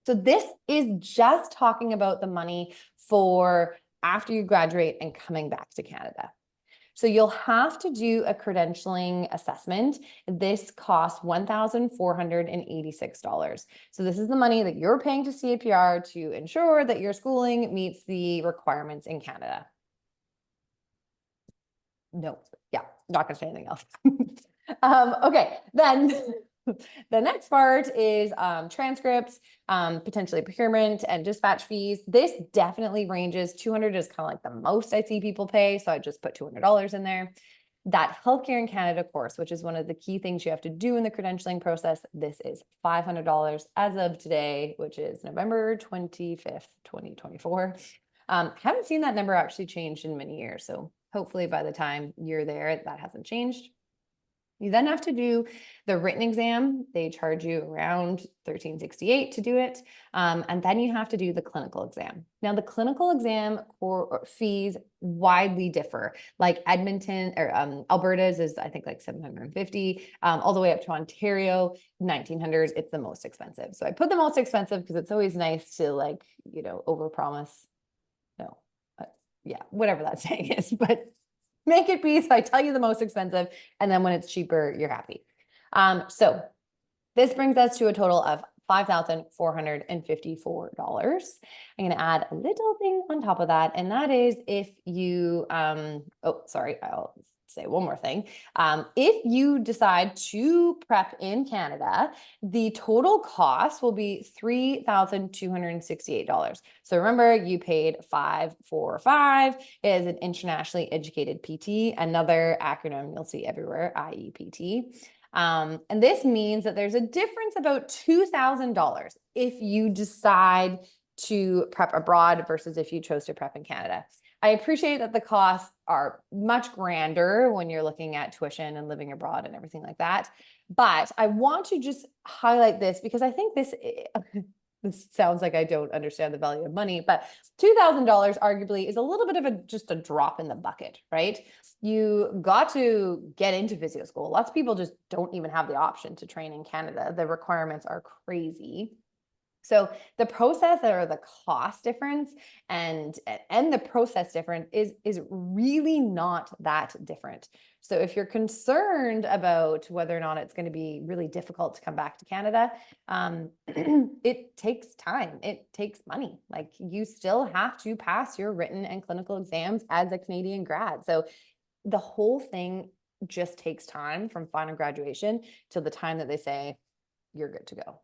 So this is just talking about the money for after you graduate and coming back to Canada. So you'll have to do a credentialing assessment. This costs $1,486. So this is the money that you're paying to CAPR to ensure that your schooling meets the requirements in Canada. No, yeah, not gonna say anything else. Okay, then the next part is transcripts, potentially procurement and dispatch fees. This definitely ranges. 200 is kind of like the most I see people pay, so I just put $200 in there. That Healthcare in Canada course, which is one of the key things you have to do in the credentialing process, this is $500 as of today, which is November 25th, 2024. Haven't seen that number actually change in many years, so hopefully by the time you're there, that hasn't changed. You then have to do the written exam. They charge you around $1,368 to do it. And then you have to do the clinical exam. Now, the clinical exam fees widely differ. Like Edmonton or Alberta's is, I think, like $750, all the way up to Ontario, $1,900. It's the most expensive. So I put the most expensive because it's always nice to, like, you know, overpromise. No, yeah, whatever that saying is, but make it be. So I tell you the most expensive, and then when it's cheaper, you're happy. So this brings us to a total of $5,454. I'm going to add a little thing on top of that, and that is if you, oh, sorry, I'll say one more thing. If you decide to prep in Canada, the total cost will be $3,268. So remember, you paid 545 is an internationally educated PT, another acronym you'll see everywhere, IEPT. And this means that there's a difference about $2,000 if you decide to prep abroad versus if you chose to prep in Canada. I appreciate that the costs are much grander when you're looking at tuition and living abroad and everything like that. But I want to just highlight this because I think this sounds like I don't understand the value of money, but $2,000 arguably is a little bit of just a drop in the bucket, right? You got to get into physio school. Lots of people just don't even have the option to train in Canada. The requirements are crazy. So the process or the cost difference and the process difference is really not that different. So if you're concerned about whether or not it's going to be really difficult to come back to Canada, it takes time. It takes money. Like, you still have to pass your written and clinical exams as a Canadian grad. So the whole thing just takes time from final graduation till the time that they say you're good to go.